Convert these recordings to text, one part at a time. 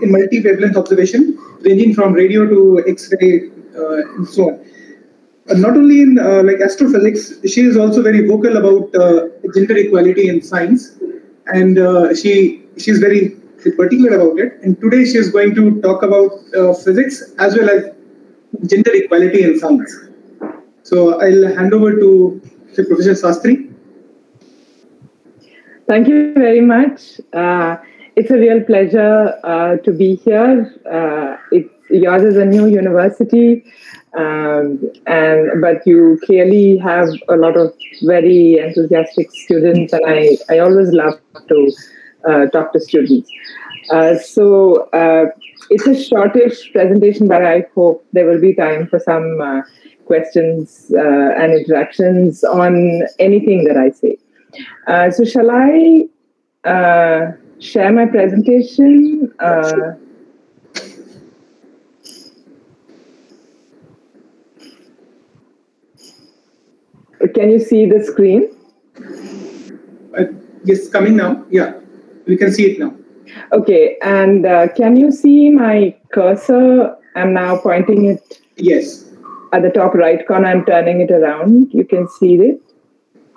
in multi-wavelength observation, ranging from radio to X-ray and so on. Not only in like astrophysics, she is also very vocal about gender equality in science, and she's very particular about it. And today she is going to talk about physics as well as gender equality in science. So I'll hand over to Professor Shastri. Thank you very much. It's a real pleasure to be here. Yours is a new university, but you clearly have a lot of very enthusiastic students, and I always love to talk to students. So it's a shortish presentation, but I hope there will be time for some questions and interactions on anything that I say. So shall I share my presentation? Can you see the screen? Yes, coming now. Yeah, we can see it now. Okay, and can you see my cursor? I'm now pointing it. Yes. At the top right corner, I'm turning it around. You can see it?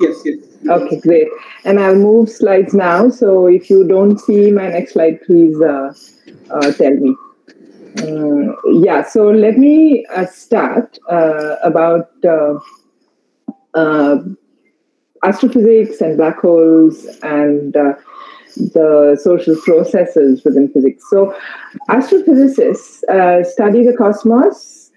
Yes, yes. Okay, great. And I'll move slides now. So if you don't see my next slide, please tell me. Yeah, so let me start about astrophysics and black holes and the social processes within physics. So astrophysicists study the cosmos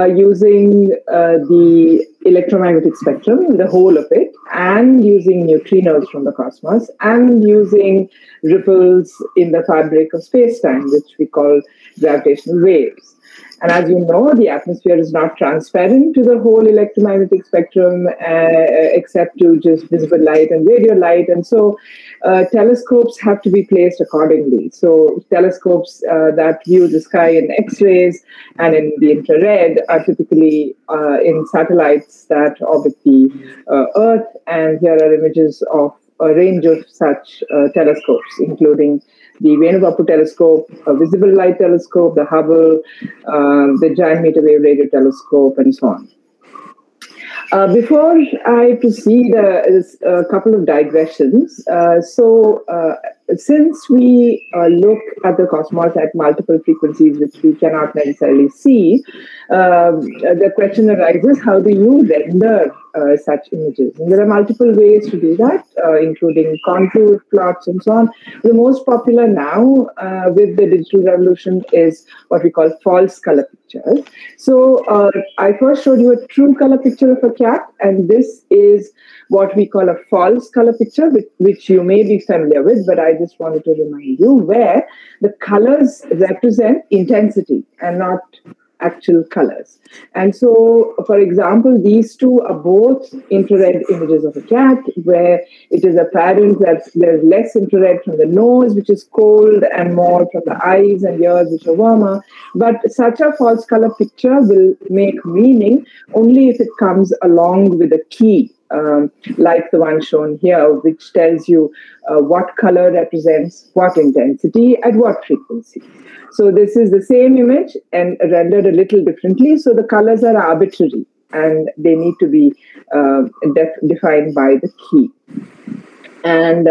using the electromagnetic spectrum, the whole of it, and using neutrinos from the cosmos, and using ripples in the fabric of space-time, which we call gravitational waves. And as you know, the atmosphere is not transparent to the whole electromagnetic spectrum, except to just visible light and radio light. And so telescopes have to be placed accordingly. So telescopes that view the sky in X-rays and in the infrared are typically in satellites that orbit the Earth. And here are images of a range of such telescopes, including the Venus telescope, a visible light telescope, the Hubble, the Giant Meter Wave Radio Telescope, and so on. Before I proceed, a couple of digressions. Since we look at the cosmos at multiple frequencies, which we cannot necessarily see, the question arises, how do you render such images? And there are multiple ways to do that, including contour plots and so on. The most popular now with the digital revolution is what we call false color pictures. So I first showed you a true color picture of a cat, and this is what we call a false color picture, which you may be familiar with, but I just wanted to remind you, where the colors represent intensity and not actual colors. And so, for example, these two are both infrared images of a cat, where it is apparent that there's less infrared from the nose, which is cold, and more from the eyes and ears, which are warmer. But such a false color picture will make meaning only if it comes along with a key, like the one shown here, which tells you what color represents what intensity at what frequency. So this is the same image and rendered a little differently. So the colors are arbitrary and they need to be defined by the key. And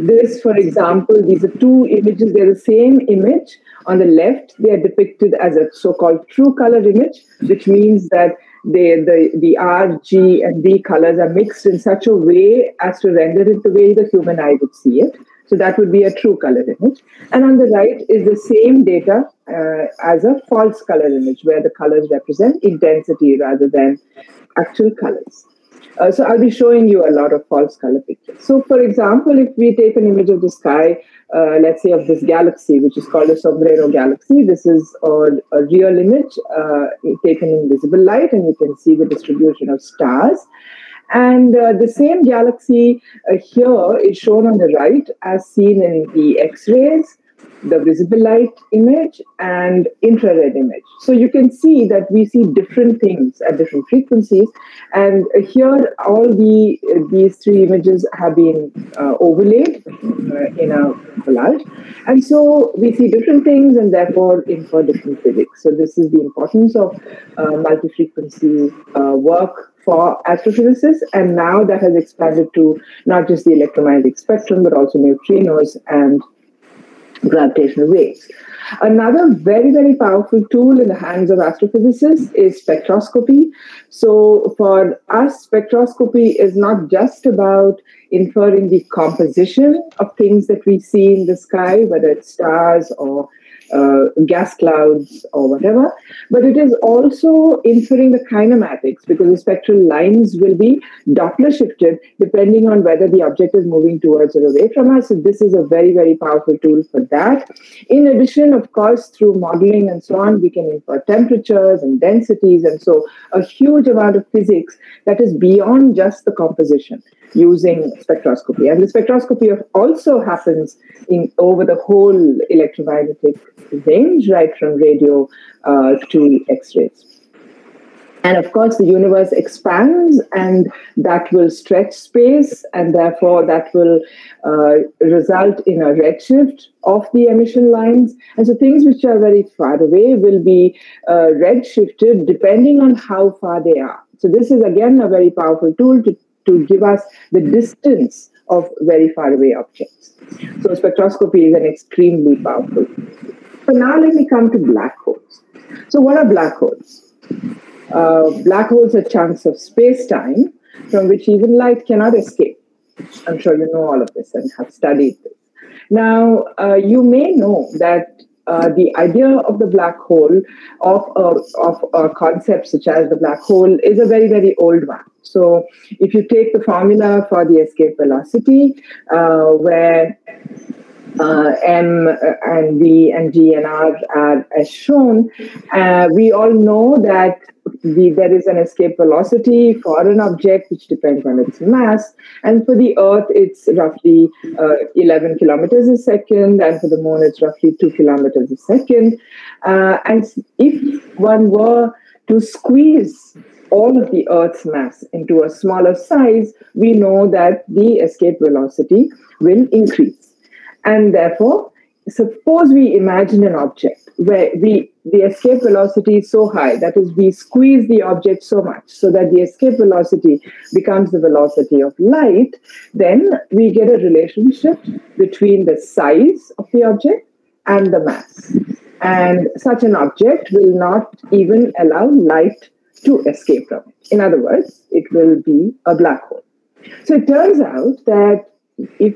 this, for example, these are two images. They're the same image. On the left, they are depicted as a so-called true color image, which means that the R, G, and B colors are mixed in such a way as to render it the way the human eye would see it. So that would be a true color image. And on the right is the same data as a false color image, where the colors represent intensity rather than actual colors. So I'll be showing you a lot of false color pictures. So for example, if we take an image of the sky, let's say of this galaxy, which is called a sombrero galaxy, this is a real image taken in visible light, and you can see the distribution of stars. And the same galaxy here is shown on the right as seen in the X-rays, the visible light image and infrared image. So you can see that we see different things at different frequencies. And here, all these three images have been overlaid in a collage. And so we see different things and therefore infer different physics. So this is the importance of multi-frequency work for astrophysicists, and now that has expanded to not just the electromagnetic spectrum, but also neutrinos and gravitational waves. Another very, very powerful tool in the hands of astrophysicists is spectroscopy. So for us, spectroscopy is not just about inferring the composition of things that we see in the sky, whether it's stars or gas clouds or whatever, but it is also inferring the kinematics, because the spectral lines will be Doppler shifted depending on whether the object is moving towards or away from us. So this is a very, very powerful tool for that. In addition, of course, through modeling and so on, we can infer temperatures and densities, and so a huge amount of physics that is beyond just the composition using spectroscopy. And the spectroscopy also happens over the whole electromagnetic range, right from radio to X-rays. And of course, the universe expands, and that will stretch space, and therefore that will result in a redshift of the emission lines. And so things which are very far away will be redshifted depending on how far they are. So this is again a very powerful tool to give us the distance of very far away objects. So spectroscopy is an extremely powerful tool. So now let me come to black holes. So what are black holes? Black holes are chunks of space-time from which even light cannot escape. I'm sure you know all of this and have studied this. Now, you may know that the idea of the black hole, of a concept such as the black hole, is a very, very old one. So if you take the formula for the escape velocity, where M and V and G and R are as shown, we all know that there is an escape velocity for an object which depends on its mass, and for the Earth it's roughly 11 kilometers a second, and for the Moon it's roughly 2 kilometers a second. And if one were to squeeze all of the Earth's mass into a smaller size, we know that the escape velocity will increase. And therefore, suppose we imagine an object where the escape velocity is so high, that is, we squeeze the object so much so that the escape velocity becomes the velocity of light, then we get a relationship between the size of the object and the mass. And such an object will not even allow light to escape from it. In other words, it will be a black hole. So it turns out that if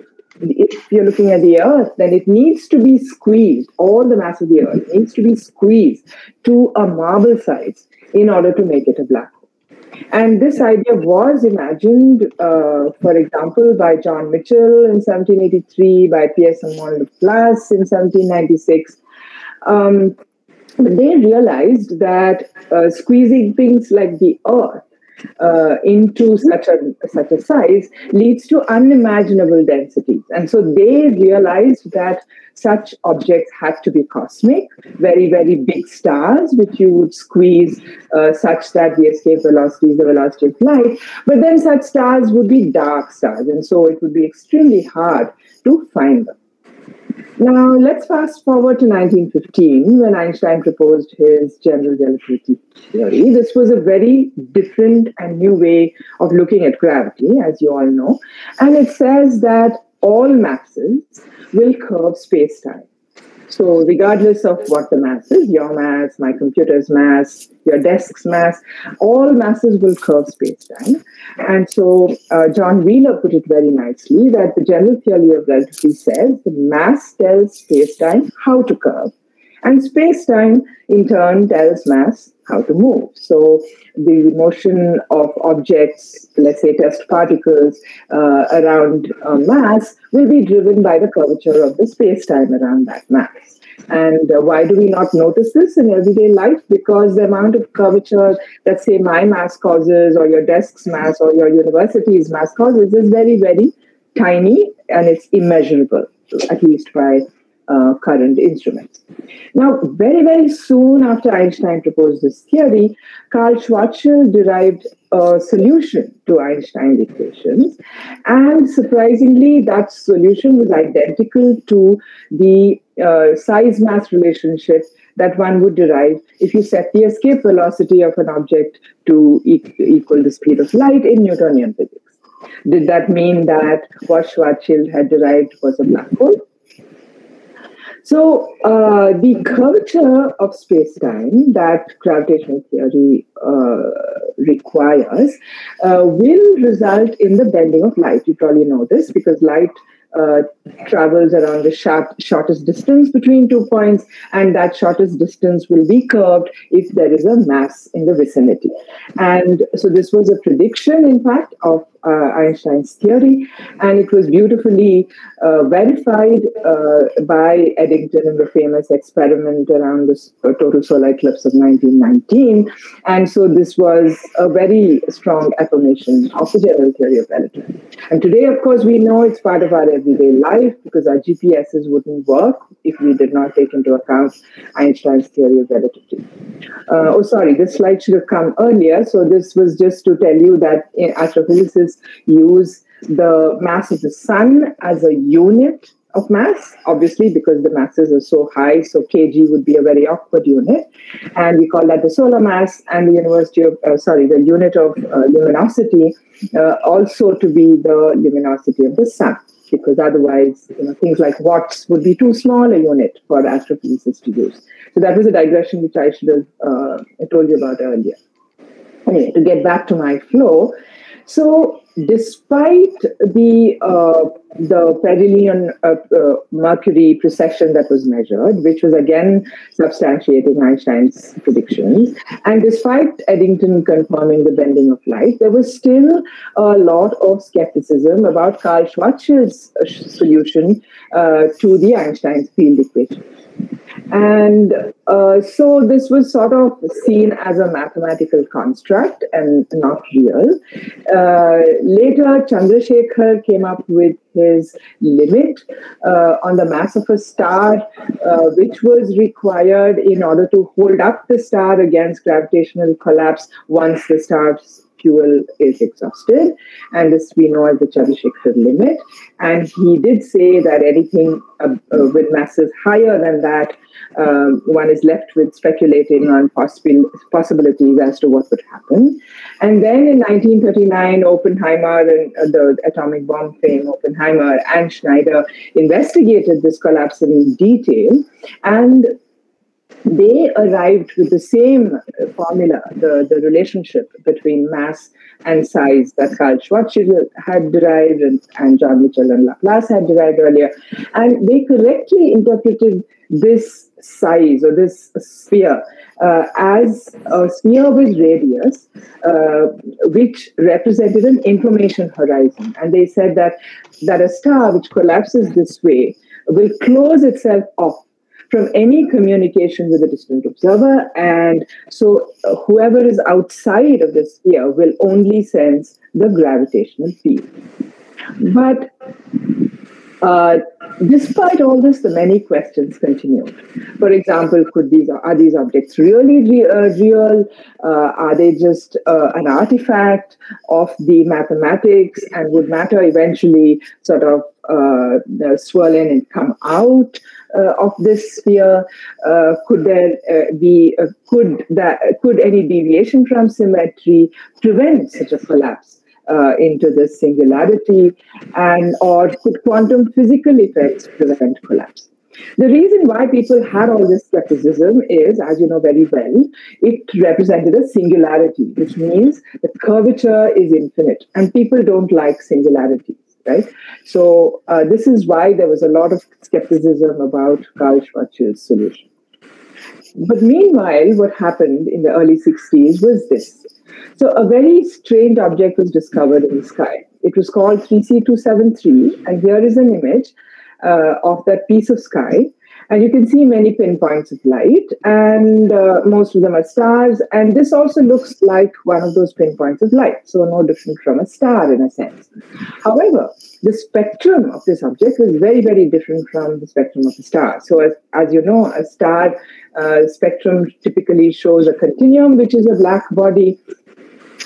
you're looking at the Earth, then it needs to be squeezed, all the mass of the Earth needs to be squeezed to a marble size in order to make it a black hole. And this idea was imagined, for example, by John Mitchell in 1783, by Pierre-Simon Laplace in 1796. But they realized that squeezing things like the Earth into such a size leads to unimaginable densities. And so they realized that such objects had to be cosmic, very, very big stars, which you would squeeze such that the escape velocity is the velocity of light. But then such stars would be dark stars, and so it would be extremely hard to find them. Now, let's fast forward to 1915, when Einstein proposed his general relativity theory. This was a very different and new way of looking at gravity, as you all know. And it says that all masses will curve space-time. So regardless of what the mass is, your mass, my computer's mass, your desk's mass, all masses will curve space-time. And so John Wheeler put it very nicely that the general theory of relativity says the mass tells space-time how to curve, and space-time in turn tells mass how to move. So the motion of objects, let's say test particles, around mass will be driven by the curvature of the space-time around that mass. And why do we not notice this in everyday life? Because the amount of curvature that, say, my mass causes, or your desk's mass, or your university's mass causes is very, very tiny, and it's immeasurable, at least by current instruments. Now, very, very soon after Einstein proposed this theory, Karl Schwarzschild derived a solution to Einstein's equations. And surprisingly, that solution was identical to the size-mass relationship that one would derive if you set the escape velocity of an object to equal the speed of light in Newtonian physics. Did that mean that what Schwarzschild had derived was a black hole? So the curvature of space-time that gravitational theory requires will result in the bending of light. You probably know this because light travels around the shortest distance between 2 points, and that shortest distance will be curved if there is a mass in the vicinity. And so this was a prediction, in fact, of Einstein's theory, and it was beautifully verified by Eddington in the famous experiment around the total solar eclipse of 1919. And so this was a very strong affirmation of the general theory of relativity. And today, of course, we know it's part of our everyday life because our GPSs wouldn't work if we did not take into account Einstein's theory of relativity. This slide should have come earlier. So this was just to tell you that astrophysicists use the mass of the sun as a unit of mass, obviously, because the masses are so high, so kg would be a very awkward unit. And we call that the solar mass, and the the unit of luminosity also to be the luminosity of the sun, because otherwise, things like watts would be too small a unit for astrophysicists to use. So that was a digression which I should have told you about earlier. Anyway, to get back to my flow, so despite the perihelion Mercury precession that was measured, which was again substantiating Einstein's predictions, and despite Eddington confirming the bending of light, there was still a lot of skepticism about Karl Schwarzschild's solution to the Einstein's field equation. And so this was sort of seen as a mathematical construct and not real. Later, Chandrasekhar came up with his limit on the mass of a star, which was required in order to hold up the star against gravitational collapse once the star's fuel is exhausted. And this we know as the Chandrasekhar limit. And he did say that anything with masses higher than that, one is left with speculating on possibilities as to what would happen. And then in 1939, Oppenheimer and the atomic bomb fame, Oppenheimer and Schneider investigated this collapse in detail, and they arrived with the same formula, the relationship between mass and size that Karl Schwarzschild had derived and John Mitchell and Laplace had derived earlier. And they correctly interpreted this size or this sphere as a sphere with radius, which represented an information horizon. And they said that a star which collapses this way will close itself off from any communication with a distant observer, and so whoever is outside of the sphere will only sense the gravitational field. But despite all this, the many questions continued. For example, are these objects really real? Are they just an artifact of the mathematics, and would matter eventually sort of swirl in and come out of this sphere? Could there could any deviation from symmetry prevent such a collapse into this singularity, or could quantum physical effects prevent collapse? The reason why people had all this skepticism is, as you know very well, it represented a singularity, which means the curvature is infinite, and people don't like singularities, right? So this is why there was a lot of skepticism about Karl Schwarzschild's solution. But meanwhile, what happened in the early 60s was this. So a very strange object was discovered in the sky. It was called 3C273, and here is an image of that piece of sky. And you can see many pinpoints of light, and most of them are stars. And this also looks like one of those pinpoints of light, so no different from a star in a sense. However, the spectrum of this object was very, very different from the spectrum of a star. So as you know, a star spectrum typically shows a continuum, which is a black body,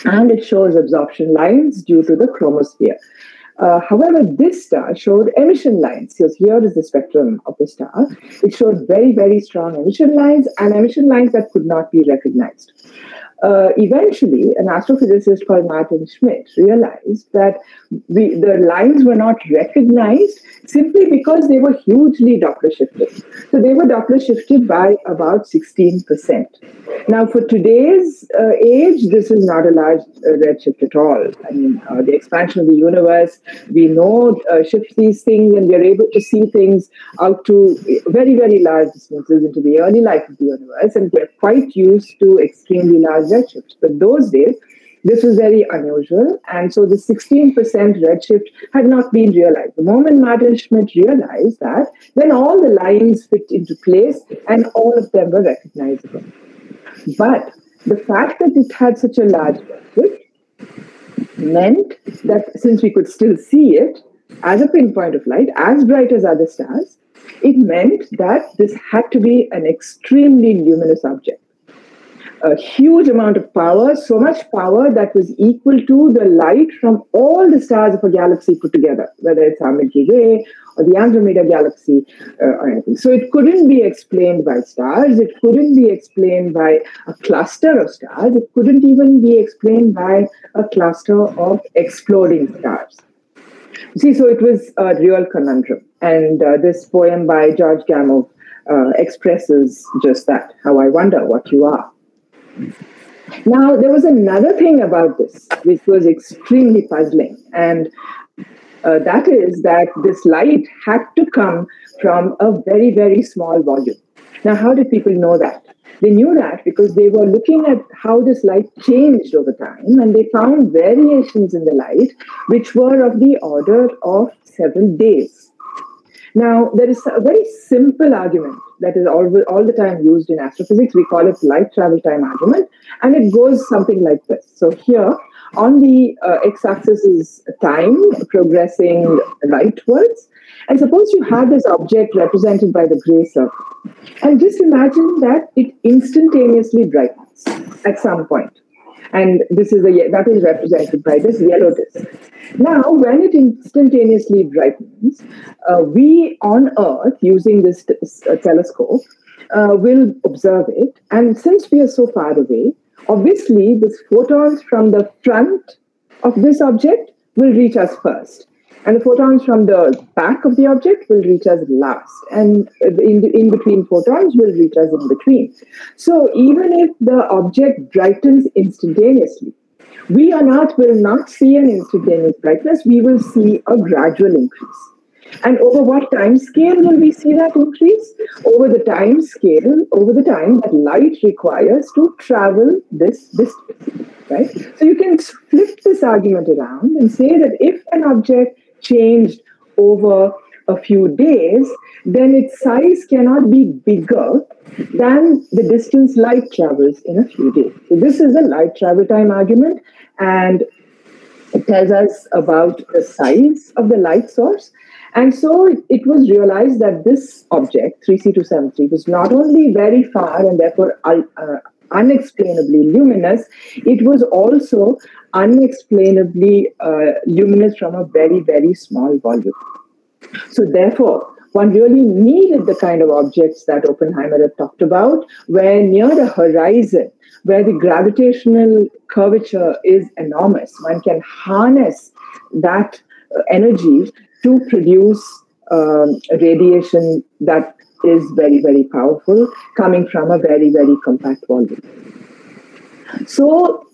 and it shows absorption lines due to the chromosphere. However, this star showed emission lines. So here is the spectrum of the star. It showed very, very strong emission lines and emission lines that could not be recognized. Eventually, an astrophysicist called Martin Schmidt realized that the lines were not recognized simply because they were hugely Doppler shifted. So they were Doppler shifted by about 16%. Now, for today's age, this is not a large redshift at all. I mean, the expansion of the universe, we know shifts these things, and we are able to see things out to very, very large distances into the early life of the universe, and we're quite used to extremely large redshifts. But those days, this was very unusual, and so the 16% redshift had not been realized. The moment Martin Schmidt realized that, then all the lines fit into place, and all of them were recognizable. But the fact that it had such a large redshift meant that since we could still see it as a pinpoint of light, as bright as other stars, it meant that this had to be an extremely luminous object. A huge amount of power, so much power that was equal to the light from all the stars of a galaxy put together, whether it's our Milky Way or the Andromeda galaxy or anything. So it couldn't be explained by stars. It couldn't be explained by a cluster of stars. It couldn't even be explained by a cluster of exploding stars. See, so it was a real conundrum. And this poem by George Gamow expresses just that, how I wonder what you are. Now, there was another thing about this, which was extremely puzzling, and that is that this light had to come from a very, very small volume. Now, how did people know that? They knew that because they were looking at how this light changed over time, and they found variations in the light which were of the order of several days. Now, there is a very simple argument that is all the time used in astrophysics. We call it light travel time argument, and it goes something like this. So here, on the x-axis is time progressing rightwards, and suppose you have this object represented by the gray circle, and just imagine that it instantaneously brightens at some point. And that is represented by this yellow disk. Now, when it instantaneously brightens, we on Earth, using this telescope, will observe it. And since we are so far away, obviously, the photons from the front of this object will reach us first. And the photons from the back of the object will reach us last. And in between photons will reach us in between. So even if the object brightens instantaneously, we will not see an instantaneous brightness. We will see a gradual increase. And over what time scale will we see that increase? Over the time that light requires to travel this distance, right? So you can flip this argument around and say that if an object changed over a few days, then its size cannot be bigger than the distance light travels in a few days. So this is a light travel time argument, and it tells us about the size of the light source. And so it was realized that this object, 3C273, was not only very far and therefore unexplainably luminous, it was also unexplainably luminous from a very, very small volume. So therefore, one really needed the kind of objects that Oppenheimer had talked about, where near the horizon, where the gravitational curvature is enormous, one can harness that energy to produce radiation that is very, very powerful, coming from a very, very compact volume. So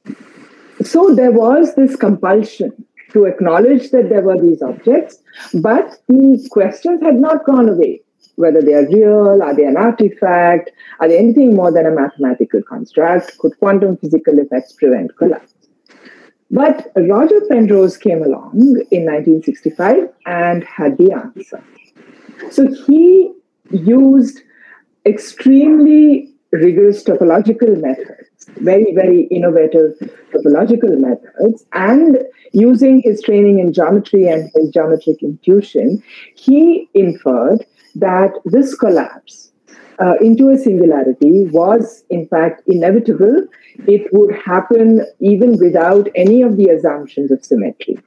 there was this compulsion to acknowledge that there were these objects, but the questions had not gone away. Whether they are real, are they an artifact, are they anything more than a mathematical construct? Could quantum physical effects prevent collapse? But Roger Penrose came along in 1965 and had the answer. So he used extremely rigorous topological methods, very, very innovative topological methods, and using his training in geometry and his geometric intuition, he inferred that this collapse into a singularity was, in fact, inevitable. It would happen even without any of the assumptions of symmetry.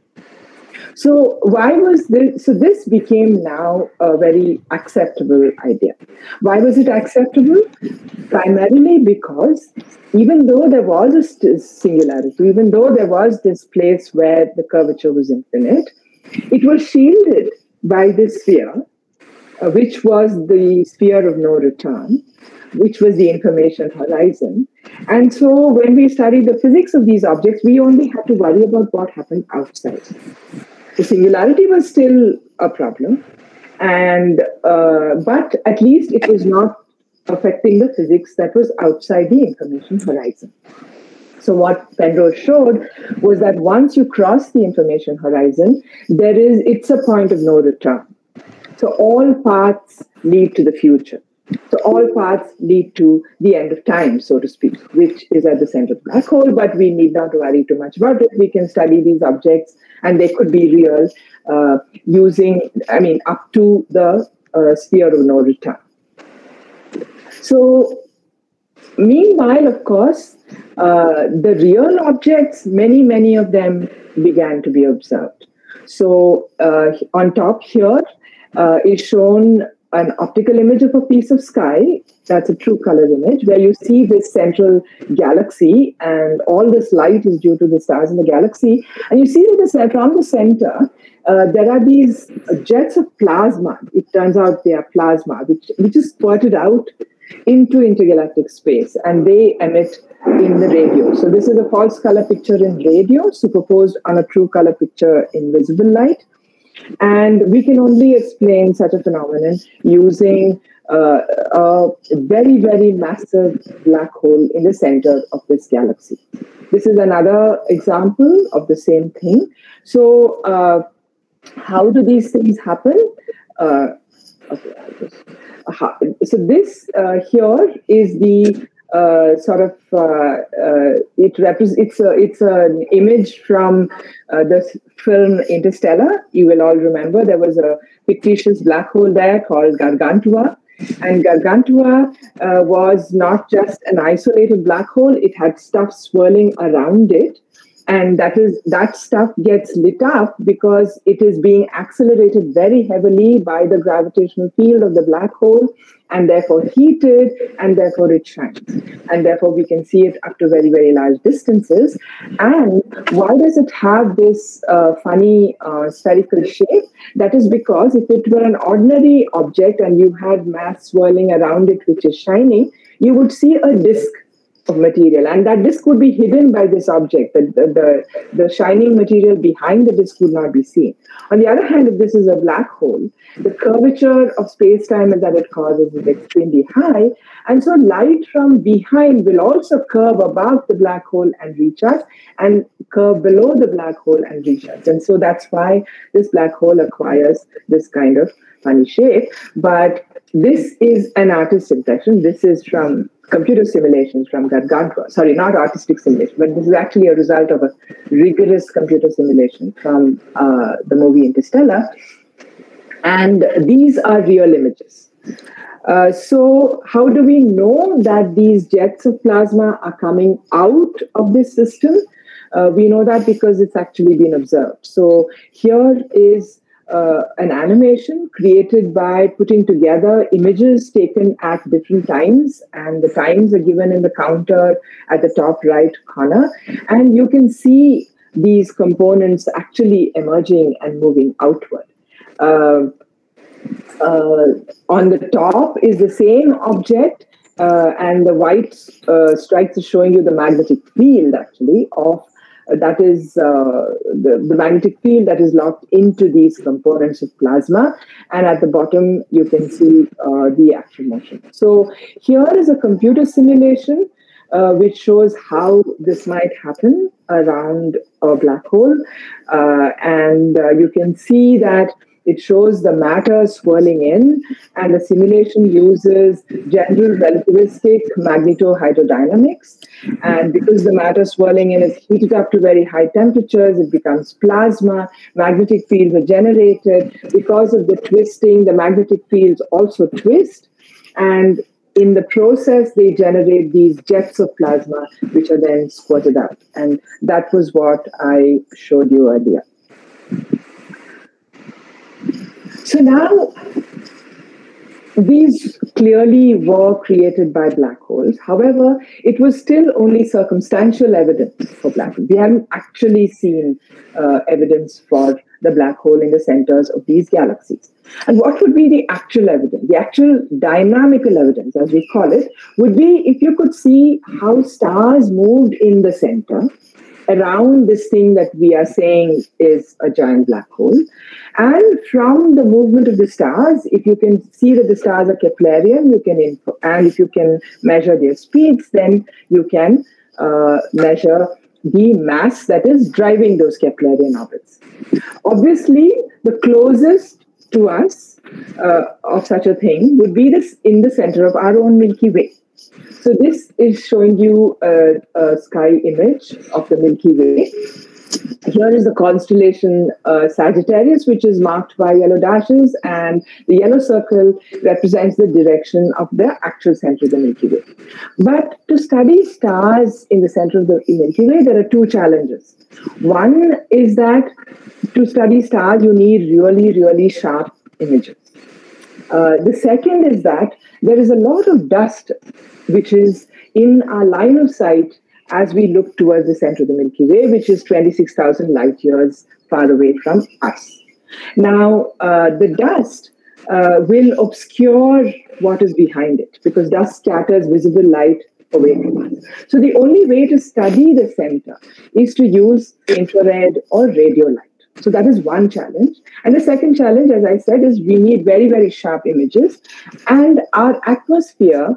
So why was this? So this became now a very acceptable idea. Why was it acceptable? Primarily because even though there was a singularity, even though there was this place where the curvature was infinite, it was shielded by this sphere, which was the sphere of no return, which was the information horizon. And so when we studied the physics of these objects, we only had to worry about what happened outside. The singularity was still a problem, and but at least it was not affecting the physics that was outside the information horizon. So what Penrose showed was that once you cross the information horizon, it's a point of no return. So all paths lead to the future. So all paths lead to the end of time, so to speak, which is at the center of the black hole, but we need not worry too much about it. We can study these objects, and they could be real up to the sphere of no return. So meanwhile, of course, the real objects, many of them began to be observed. So on top here is shown an optical image of a piece of sky. That's a true color image, where you see this central galaxy, and all this light is due to the stars in the galaxy. And you see that from the center, there are these jets of plasma. It turns out they are plasma, which is spurted out into intergalactic space, and they emit in the radio. So this is a false color picture in radio, superposed on a true color picture in visible light. And we can only explain such a phenomenon using a very, very massive black hole in the center of this galaxy. This is another example of the same thing. So how do these things happen? So this here is the it's an image from the film Interstellar. You will all remember there was a fictitious black hole there called Gargantua. And Gargantua was not just an isolated black hole, it had stuff swirling around it. And that stuff gets lit up because it is being accelerated very heavily by the gravitational field of the black hole, and therefore heated, and therefore it shines. And therefore we can see it up to very, very large distances. And why does it have this funny spherical shape? That is because if it were an ordinary object and you had mass swirling around it which is shining, you would see a disk of material, and that disk would be hidden by this object. The shining material behind the disk would not be seen. On the other hand, if this is a black hole, the curvature of space-time that it causes is extremely high, and so light from behind will also curve above the black hole and reach us, and curve below the black hole and reach us. And so that's why this black hole acquires this kind of funny shape. But this is an artist's impression. This is from computer simulations from Gargantua. Sorry, not artistic simulation, but this is actually a result of a rigorous computer simulation from the movie Interstellar. And these are real images. So how do we know that these jets of plasma are coming out of this system? We know that because it's actually been observed. So here is an animation created by putting together images taken at different times, and the times are given in the counter at the top right corner. And you can see these components actually emerging and moving outward. On the top is the same object, and the white stripes is showing you the magnetic field actually of that is the magnetic field that is locked into these components of plasma. And at the bottom, you can see the actual motion. So here is a computer simulation which shows how this might happen around a black hole. And you can see that It shows the matter swirling in, and the simulation uses general relativistic magnetohydrodynamics. And because the matter swirling in is heated up to very high temperatures, it becomes plasma. Magnetic fields are generated. Because of the twisting, the magnetic fields also twist. And in the process, they generate these jets of plasma, which are then squirted out. And that was what I showed you earlier. So now, these clearly were created by black holes. However, it was still only circumstantial evidence for black holes. We hadn't actually seen evidence for the black hole in the centers of these galaxies. And what would be the actual evidence? The actual dynamical evidence, as we call it, would be if you could see how stars moved in the center around this thing that we are saying is a giant black hole. And from the movement of the stars, if you can see that the stars are Keplerian, and if you can measure their speeds, then you can measure the mass that is driving those Keplerian orbits. Obviously, the closest to us of such a thing would be this in the center of our own Milky Way. So this is showing you a sky image of the Milky Way. Here is the constellation Sagittarius, which is marked by yellow dashes, and the yellow circle represents the direction of the actual center of the Milky Way. But to study stars in the center of the Milky Way, there are two challenges. One is that to study stars, you need really, really sharp images. The second is that there is a lot of dust which is in our line of sight as we look towards the center of the Milky Way, which is 26,000 light years far away from us. Now, the dust will obscure what is behind it, because dust scatters visible light away from us. So the only way to study the center is to use infrared or radio light. So that is one challenge. And the second challenge, as I said, is we need very, very sharp images. And our atmosphere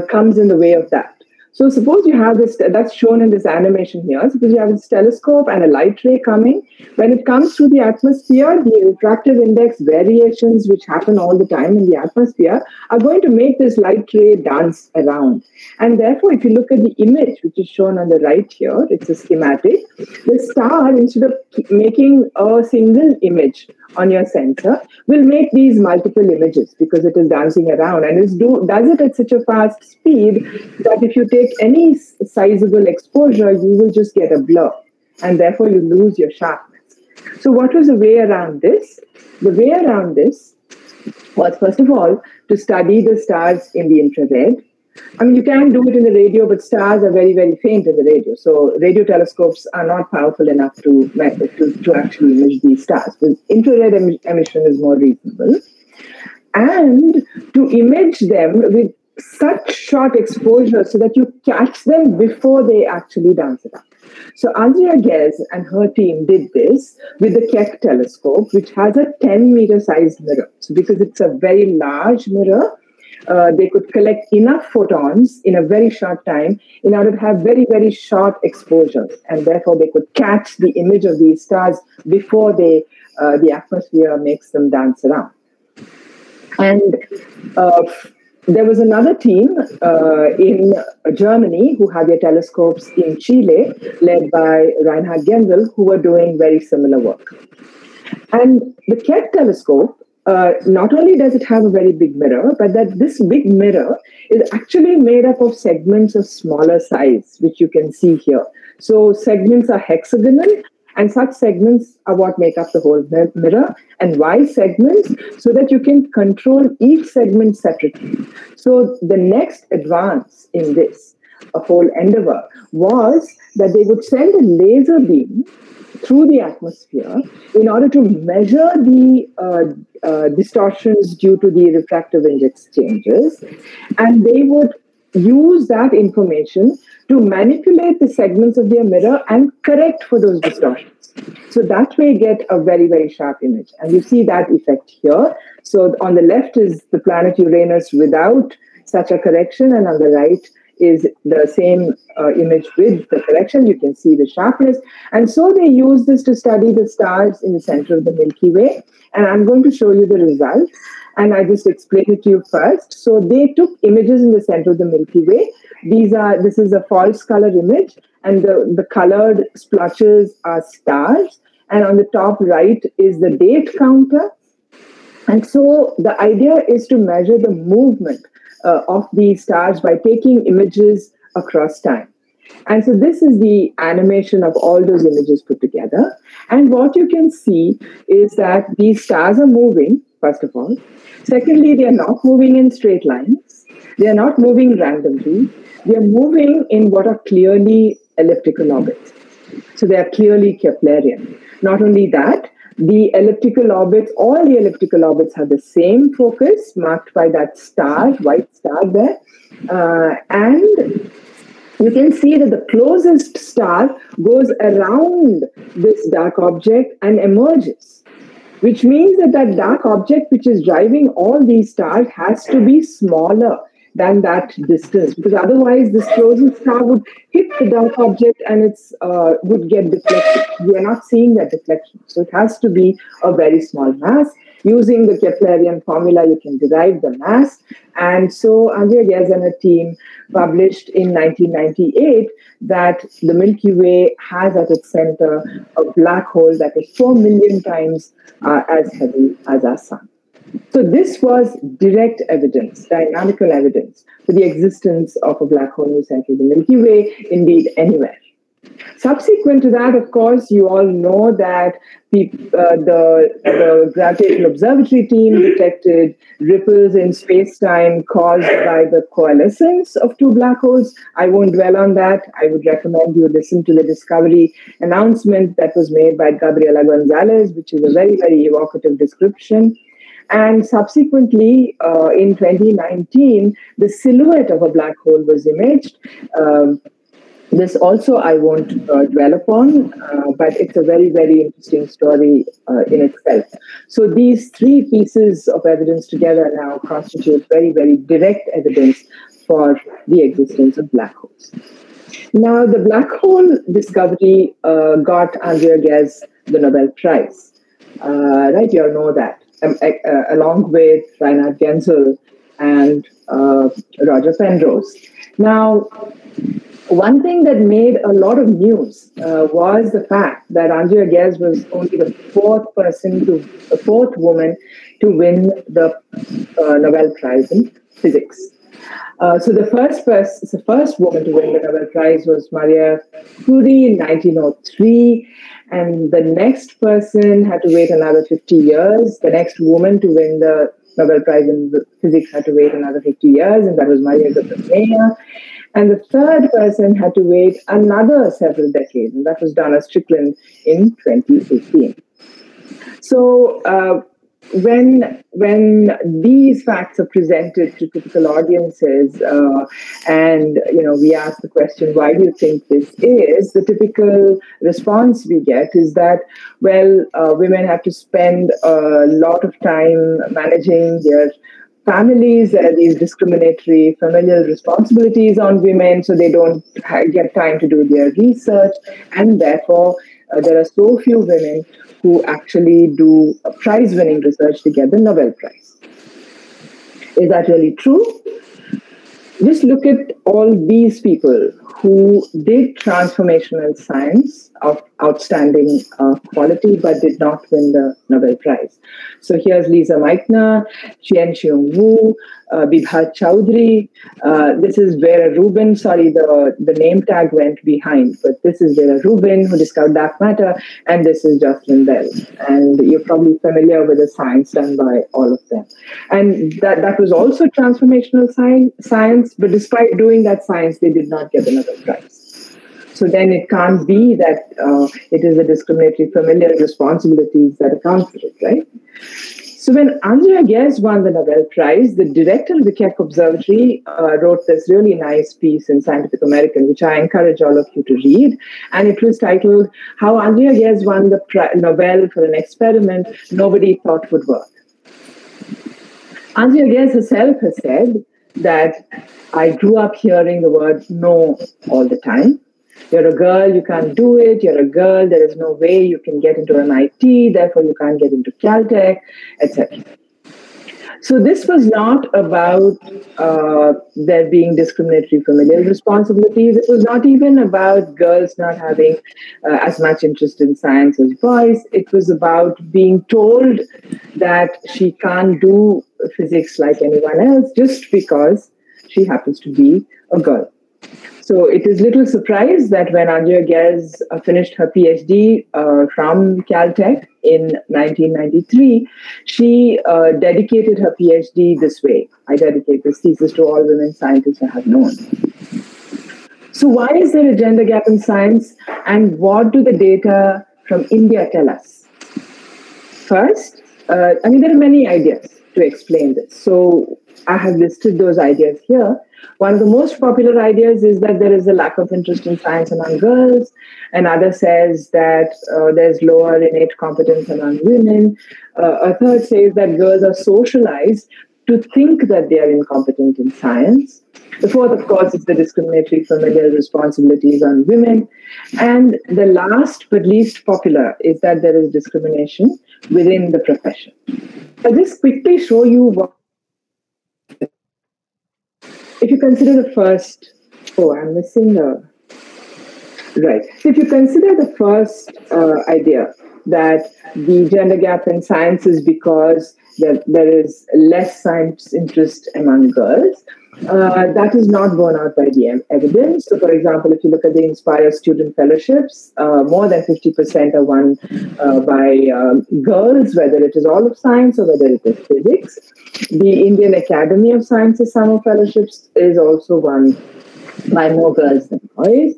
comes in the way of that. So suppose you have this, that's shown in this animation here. Suppose you have this telescope and a light ray coming. When it comes through the atmosphere, the refractive index variations, which happen all the time in the atmosphere, are going to make this light ray dance around. And therefore, if you look at the image, which is shown on the right here, it's a schematic. The star, instead of making a single image on your sensor, will make these multiple images because it is dancing around, and does it at such a fast speed that if you take any sizable exposure, you will just get a blur, and therefore you lose your sharpness. So what was the way around this? The way around this was, first of all, to study the stars in the infrared. I mean, you can do it in the radio, but stars are very, very faint in the radio. So radio telescopes are not powerful enough to actually image these stars. But infrared emission is more reasonable. And to image them with such short exposure so that you catch them before they actually dance it up. So Andrea Ghez and her team did this with the Keck telescope, which has a 10-meter sized mirror. So because it's a very large mirror, they could collect enough photons in a very short time in order to have very, very short exposures. And therefore, they could catch the image of these stars before the atmosphere makes them dance around. And there was another team in Germany who had their telescopes in Chile, led by Reinhard Genzel, who were doing very similar work. And the Keck telescope, not only does it have a very big mirror, but that this big mirror is actually made up of segments of smaller size, which you can see here. So segments are hexagonal, and such segments are what make up the whole mirror. And why segments? So that you can control each segment separately. So the next advance in this whole endeavor was that they would send a laser beam through the atmosphere in order to measure the distortions due to the refractive index changes. And they would use that information to manipulate the segments of their mirror and correct for those distortions. So that way get a very, very sharp image. And you see that effect here. So on the left is the planet Uranus without such a correction, and on the right is the same image with the correction. You can see the sharpness. And so they use this to study the stars in the center of the Milky Way. And I'm going to show you the results. And I just explain it to you first. So they took images in the center of the Milky Way. This is a false color image, and the colored splotches are stars. And on the top right is the date counter. And so the idea is to measure the movement of these stars by taking images across time. And so this is the animation of all those images put together. And what you can see is that these stars are moving, first of all. Secondly, they are not moving in straight lines. They are not moving randomly. They are moving in what are clearly elliptical orbits. So they are clearly Keplerian. Not only that, the elliptical orbits, all the elliptical orbits have the same focus marked by that star, white star there. And you can see that the closest star goes around this dark object and emerges, which means that that dark object which is driving all these stars has to be smaller than that distance, because otherwise this closest star would hit the dark object and it's would get deflected. We are not seeing that deflection. So it has to be a very small mass. Using the Keplerian formula, you can derive the mass. And so Andrea Ghez and her team published in 1998 that the Milky Way has at its center a black hole that is 4 million times as heavy as our sun. So this was direct evidence, dynamical evidence for the existence of a black hole in the center of the Milky Way, indeed anywhere. Subsequent to that, of course, you all know that the Gravitational Observatory team detected ripples in space-time caused by the coalescence of two black holes. I won't dwell on that. I would recommend you listen to the discovery announcement that was made by Gabriela Gonzalez, which is a very, very evocative description. And subsequently, in 2019, the silhouette of a black hole was imaged. This also I won't dwell upon, but it's a very, very interesting story in itself. So these three pieces of evidence together now constitute very, very direct evidence for the existence of black holes. Now, the black hole discovery got Andrea Ghez the Nobel Prize, right? You all know that. Along with Reinhard Genzel and Roger Penrose. Now, one thing that made a lot of news was the fact that Andrea Ghez was only the fourth woman to win the Nobel Prize in physics. So the first woman to win the Nobel Prize was Maria Curie in 1903. And the next person had to wait another 50 years. The next woman to win the Nobel Prize in physics had to wait another 50 years, and that was Maria Curie. And the third person had to wait another several decades, and that was Donna Strickland in 2018. So when these facts are presented to typical audiences, and we ask the question, why do you think this is? The typical response we get is that, well, women have to spend a lot of time managing their families. There are these discriminatory familial responsibilities on women, so they don't get time to do their research, and therefore there are so few women who actually do prize-winning research to get the Nobel Prize. Is that really true? Just look at all these people who did transformational science of outstanding quality but did not win the Nobel Prize. So here's Lisa Meitner, Chien-Shiung Wu, Bibha Chowdhury. This is Vera Rubin. Sorry, the name tag went behind, but this is Vera Rubin, who discovered dark matter, and this is Jocelyn Bell. And you're probably familiar with the science done by all of them. And that was also transformational science, but despite doing that science, they did not get the Nobel Prize. So then it can't be that it is the discriminatory familial responsibilities that account for it, right? So when Andrea Ghez won the Nobel Prize, the director of the Keck Observatory wrote this really nice piece in Scientific American, which I encourage all of you to read. And it was titled, How Andrea Ghez Won the Nobel for an Experiment Nobody Thought Would Work. Andrea Ghez herself has said that I grew up hearing the word no all the time. You're a girl, you can't do it. You're a girl, there is no way you can get into an IT, therefore you can't get into Caltech, etc. So this was not about there being discriminatory familial responsibilities. It was not even about girls not having as much interest in science as boys. It was about being told that she can't do physics like anyone else just because she happens to be a girl. So it is little surprise that when Anjaya Ghez finished her PhD from Caltech in 1993, she dedicated her PhD this way. I dedicate this thesis to all women scientists I have known. So why is there a gender gap in science, and what do the data from India tell us? First, there are many ideas to explain this. So I have listed those ideas here. One of the most popular ideas is that there is a lack of interest in science among girls. Another says that there's lower innate competence among women. A third says that girls are socialized to think that they are incompetent in science. The fourth, of course, is the discriminatory familial responsibilities on women. And the last but least popular is that there is discrimination within the profession. I'll just quickly show you what. If you consider the first, I'm missing the, right. So if you consider the first idea that the gender gap in science is because there is less science interest among girls, that is not borne out by the evidence. So for example, if you look at the Inspire student fellowships, more than 50% are won by girls, whether it is all of science or whether it is physics. The Indian Academy of Sciences Summer Fellowships is also won by more girls than boys.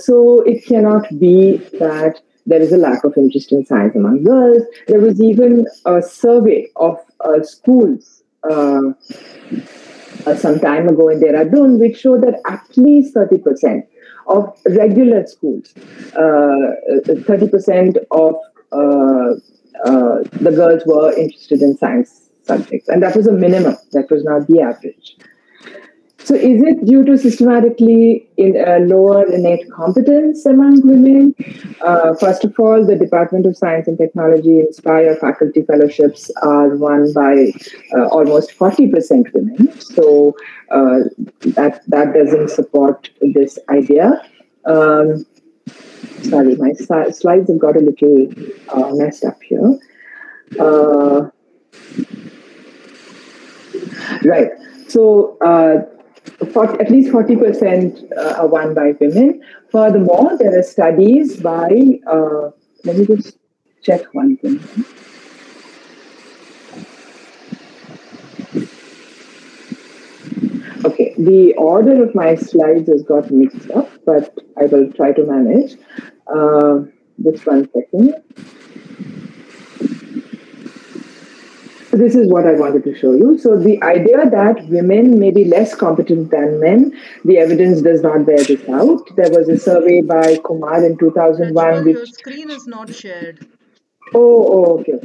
So it cannot be that there is a lack of interest in science among girls. There was even a survey of schools some time ago in Dehradun, which showed that at least 30% of regular schools, 30% of the girls were interested in science subjects. And that was a minimum. That was not the average. So is it due to systematically lower innate competence among women? First of all, the Department of Science and Technology Inspire faculty fellowships are won by almost 40% women. So that doesn't support this idea. Sorry, my slides have got a little messed up here. Right. So at least 40% are won by women. Furthermore, there are studies by, let me just check one thing. Okay, the order of my slides has got mixed up, but I will try to manage. Just 1 second. This is what I wanted to show you. So the idea that women may be less competent than men, the evidence does not bear this out. There was a survey by Kumar in 2001. Prajval, your screen is not shared. Oh, okay.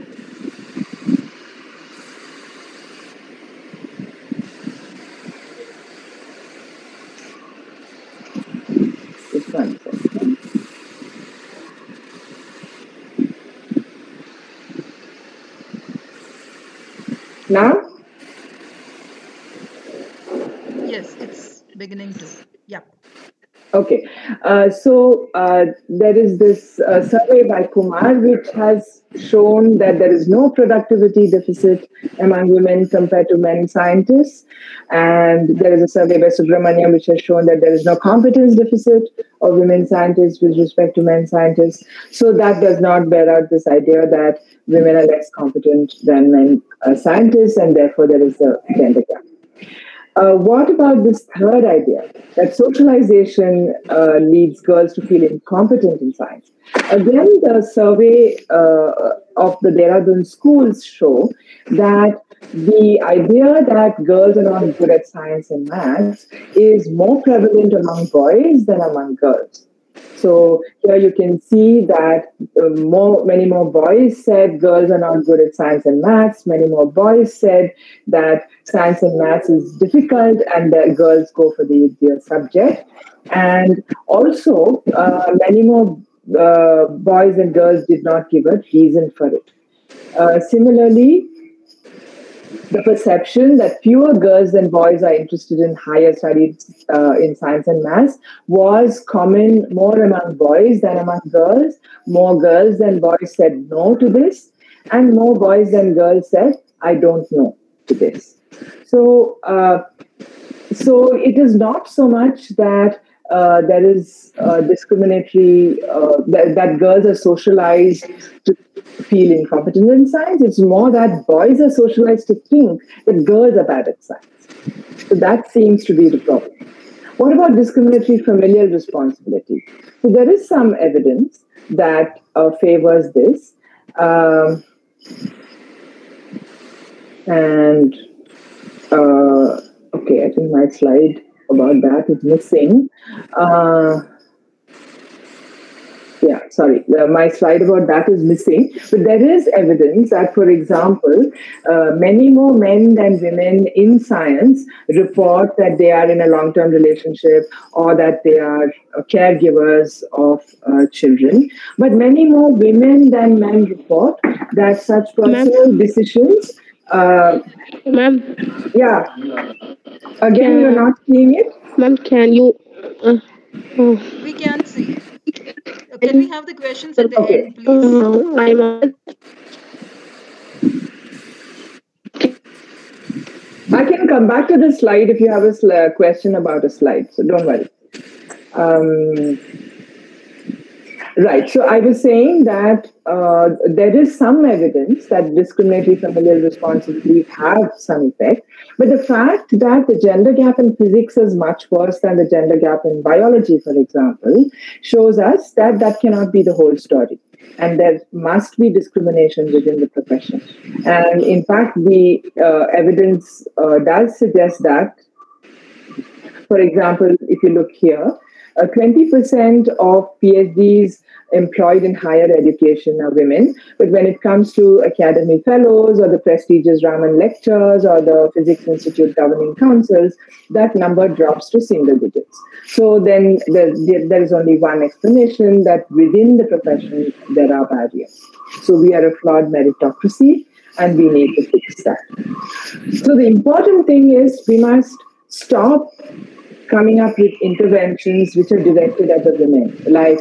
Just 1 second. Now? Yes, it's beginning to. Yeah. Okay. So there is this survey by Kumar which has shown that there is no productivity deficit among women compared to men scientists. And there is a survey by Subramaniam which has shown that there is no competence deficit of women scientists with respect to men scientists. So that does not bear out this idea that women are less competent than men scientists, and therefore there is a gender gap. What about this third idea, that socialization leads girls to feel incompetent in science? Again, the survey of the Dehradun schools show that the idea that girls are not good at science and maths is more prevalent among boys than among girls. So here you can see that many more boys said girls are not good at science and maths. Many more boys said that science and maths is difficult and that girls go for the easier subject. And also, many more boys and girls did not give a reason for it. Similarly, the perception that fewer girls than boys are interested in higher studies in science and maths was common more among boys than among girls. More girls than boys said no to this, and more boys than girls said, I don't know to this. So, so it is not so much that there is discriminatory, that girls are socialized to feel incompetent in science. It's more that boys are socialized to think that girls are bad at science. So that seems to be the problem. What about discriminatory familial responsibility? So there is some evidence that favors this. Okay, I think my slide about that is missing. Yeah, sorry, my slide about that is missing. But there is evidence that, for example, many more men than women in science report that they are in a long-term relationship or that they are caregivers of children. But many more women than men report that such personal decisions. Ma'am. Yeah. Again, you're not seeing it? Ma'am, can you... We can see. Can we have the questions at the end, please? I can come back to the slide if you have a question about a slide, so don't worry. Right, so I was saying that there is some evidence that discriminatory familial responsibility have some effect, but the fact that the gender gap in physics is much worse than the gender gap in biology, for example, shows us that that cannot be the whole story. And there must be discrimination within the profession. And in fact, the evidence does suggest that, for example, if you look here, 20% of PhDs employed in higher education are women, but when it comes to Academy Fellows or the prestigious Raman Lectures or the Physics Institute governing councils, that number drops to single digits. So then there is only one explanation, that within the profession there are barriers. So we are a flawed meritocracy and we need to fix that. So the important thing is we must stop coming up with interventions which are directed at the women, like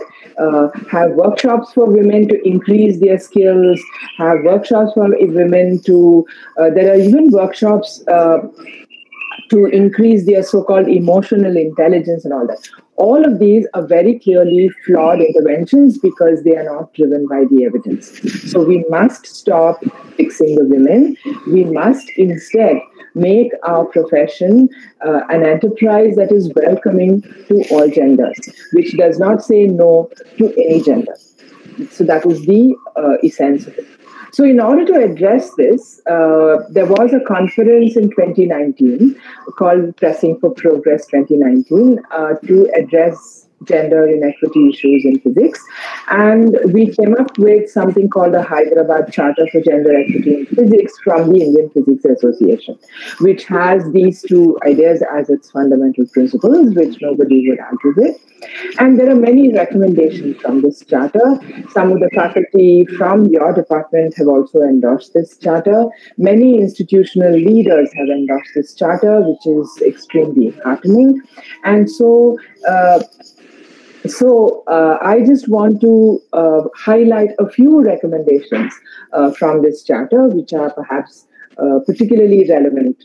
have workshops for women to increase their skills, have workshops for women to, there are even workshops to increase their so-called emotional intelligence and all that. All of these are very clearly flawed interventions because they are not driven by the evidence. So we must stop fixing the women. We must instead make our profession an enterprise that is welcoming to all genders, which does not say no to any gender. So that is the essence of it. So in order to address this, there was a conference in 2019 called Pressing for Progress 2019 to address gender inequity issues in physics. And we came up with something called the Hyderabad Charter for Gender Equity in Physics from the Indian Physics Association, which has these two ideas as its fundamental principles, which nobody would argue with. And there are many recommendations from this charter. Some of the faculty from your department have also endorsed this charter. Many institutional leaders have endorsed this charter, which is extremely heartening. And so, I just want to highlight a few recommendations from this charter, which are perhaps particularly relevant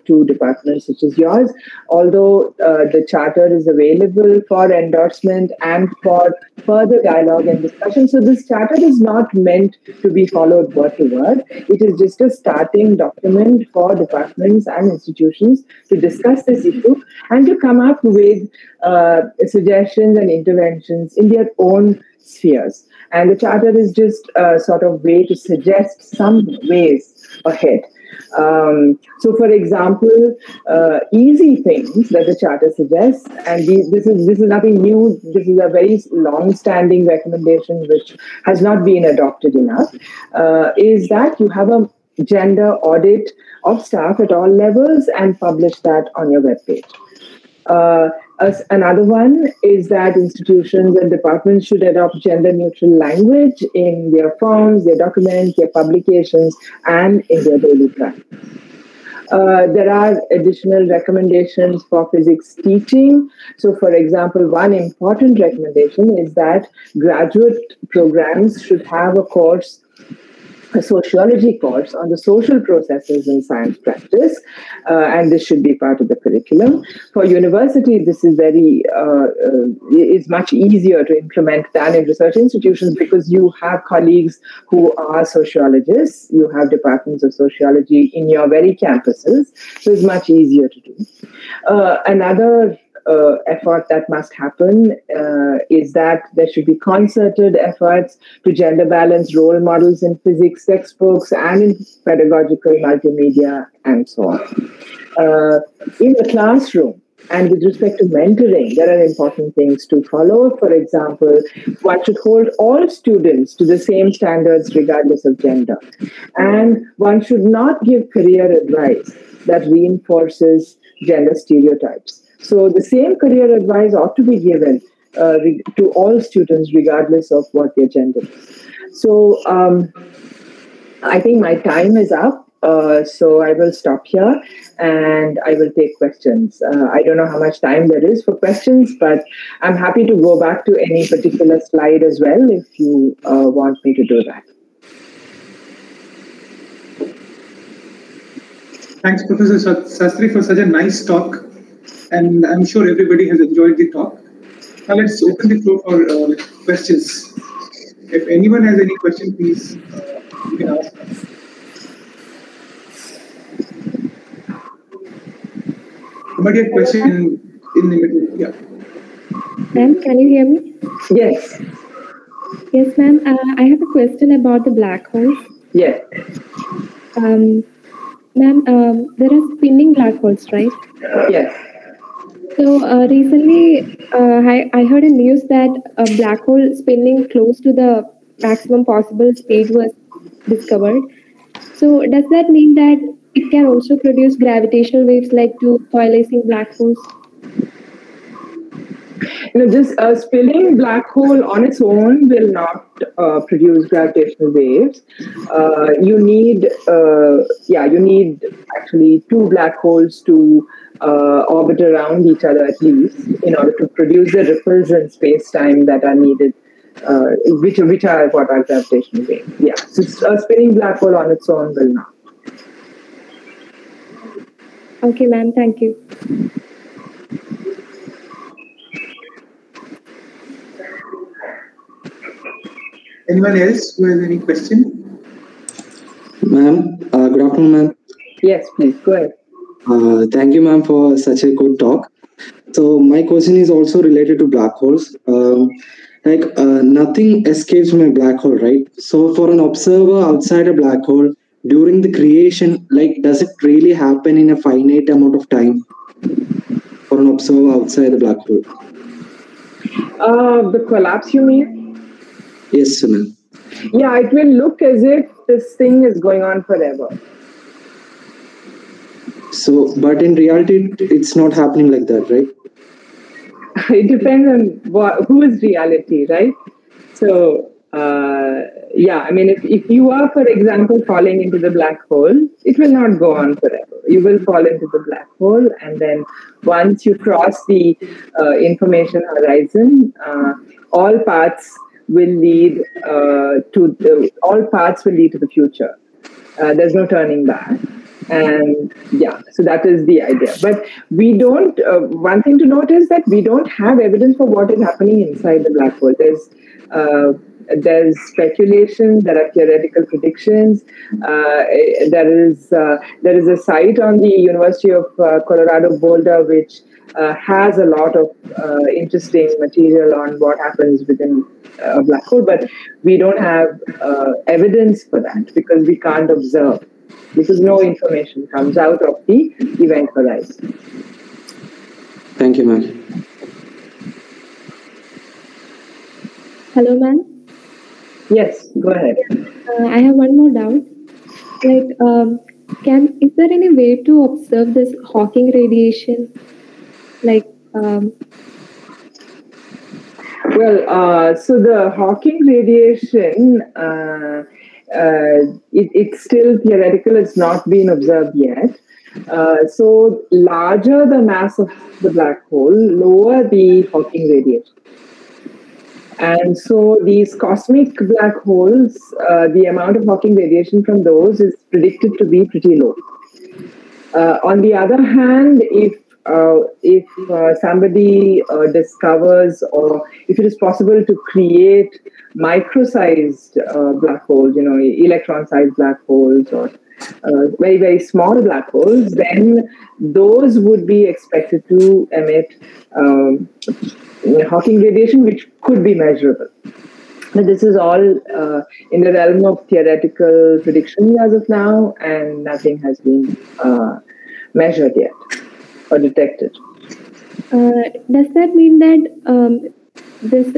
to departments such as yours. Although the charter is available for endorsement and for further dialogue and discussion. So this charter is not meant to be followed word to word. It is just a starting document for departments and institutions to discuss this issue and to come up with suggestions and interventions in their own spheres. And the charter is just a sort of way to suggest some ways ahead. So, for example, easy things that the Charter suggests, and this is nothing new. This is a very long-standing recommendation which has not been adopted enough. Is that you have a gender audit of staff at all levels and publish that on your webpage. Another one is that institutions and departments should adopt gender neutral language in their forms, their documents, their publications, and in their daily practice. There are additional recommendations for physics teaching. So, for example, one important recommendation is that graduate programs should have a sociology course on the social processes in science practice, and this should be part of the curriculum. For university, this is is much easier to implement than in research institutions because you have colleagues who are sociologists, you have departments of sociology in your very campuses, so it's much easier to do. Another effort that must happen is that there should be concerted efforts to gender balance role models in physics textbooks and in pedagogical multimedia and so on. In the classroom, and with respect to mentoring, there are important things to follow. For example, one should hold all students to the same standards regardless of gender. And one should not give career advice that reinforces gender stereotypes. So the same career advice ought to be given to all students regardless of what their gender is. So I think my time is up. So I will stop here and I will take questions. I don't know how much time there is for questions, but I'm happy to go back to any particular slide as well if you want me to do that. Thanks, Professor Shastri, for such a nice talk. And I'm sure everybody has enjoyed the talk. Now let's open the floor for questions. If anyone has any question, please you can ask us. Somebody had a question in the middle. Yeah. Ma'am, can you hear me? Yes. Yes, ma'am. I have a question about the black holes. Yes. Ma'am, there are spinning black holes, right? Yes. So recently, I heard in news that a black hole spinning close to the maximum possible speed was discovered. So does that mean that it can also produce gravitational waves like two coalescing black holes? This spinning black hole on its own will not produce gravitational waves. You need actually two black holes to orbit around each other at least in order to produce the ripples in space-time that are needed, which are what are gravitational waves. Yeah, so a spinning black hole on its own will not. Okay, ma'am. Thank you. Anyone else who has any question? Ma'am, good afternoon, ma'am. Yes, please, go ahead. Thank you, ma'am, for such a good talk. So my question is also related to black holes. Nothing escapes from a black hole, right? So for an observer outside a black hole, during the creation, does it really happen in a finite amount of time for an observer outside the black hole? The collapse, you mean? Yes, ma'am. Yeah, it will look as if this thing is going on forever. So, but in reality, it's not happening like that, right? It depends on who is reality, right? So, if you are, for example, falling into the black hole, it will not go on forever. You will fall into the black hole, and then once you cross the information horizon, all paths will lead to the future. There's no turning back. And so that is the idea. But we don't, one thing to note is that we don't have evidence for what is happening inside the black hole. There's speculation, there are theoretical predictions. There is a site on the University of Colorado Boulder which has a lot of interesting material on what happens within a black hole, but we don't have evidence for that because we can't observe. because no information comes out of the event horizon. Thank you, ma'am. Hello, ma'am. Yes, go ahead. I have one more doubt. Like, is there any way to observe this Hawking radiation? Like, So the Hawking radiation, it's still theoretical. It's not been observed yet. So larger the mass of the black hole, lower the Hawking radiation. And so these cosmic black holes, the amount of Hawking radiation from those is predicted to be pretty low. On the other hand, if somebody discovers, or if it is possible to create micro-sized black holes, electron-sized black holes, or very, very small black holes, then those would be expected to emit Hawking radiation, which could be measurable. But this is all in the realm of theoretical prediction as of now, and nothing has been measured yet or detected. does that mean that this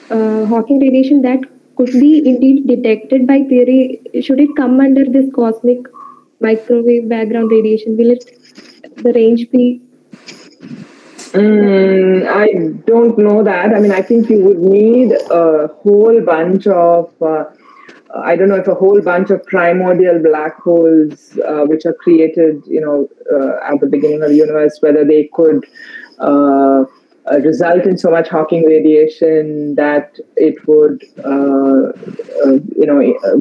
Hawking radiation that could be indeed detected by theory, should it come under this cosmic microwave background radiation? Will the range be? I don't know that. I mean, I think you would need a whole bunch of, I don't know if a whole bunch of primordial black holes, which are created, at the beginning of the universe, whether they could result in so much Hawking radiation that it would,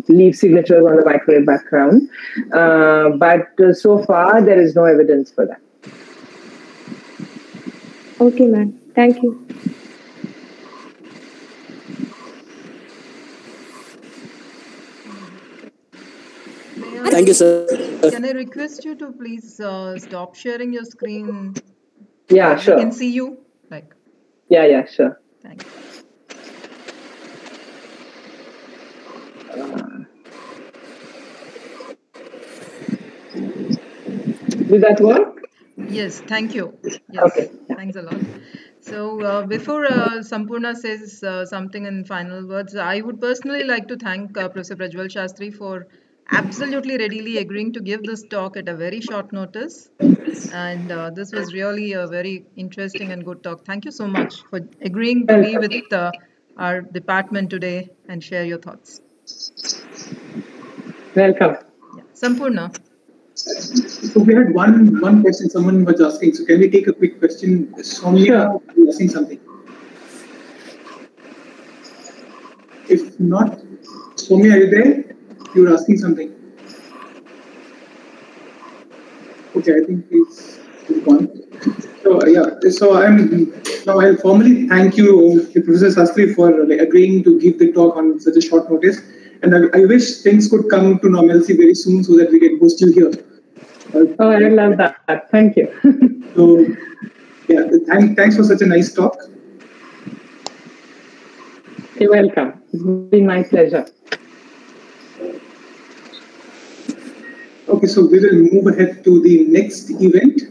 leave signatures on the microwave background. But so far, there is no evidence for that. Okay, ma'am. Thank you. Thank you, sir. Can I request you to please stop sharing your screen? Yeah, sure. I can see you. Yeah, sure. Thanks. Did that work? Yes, thank you. Yes, Okay. Thanks a lot. So before Sampurna says something in final words, I would personally like to thank Professor Prajval Shastri for absolutely readily agreeing to give this talk at a very short notice. And this was really a very interesting and good talk. Thank you so much for agreeing to be with our department today and share your thoughts. Welcome. Yeah. Sampurna. So we had one question someone was asking. So can we take a quick question? Soumya is asking something. If not, Soumya, are you there? You were asking something. Okay, I think he's gone. So I'll formally thank you, Professor Shastri, for agreeing to give the talk on such a short notice. And I wish things could come to normalcy very soon so that we can host you here. I love that. Thank you. So, thanks for such a nice talk. You're welcome. It's been my pleasure. Okay, so we will move ahead to the next event.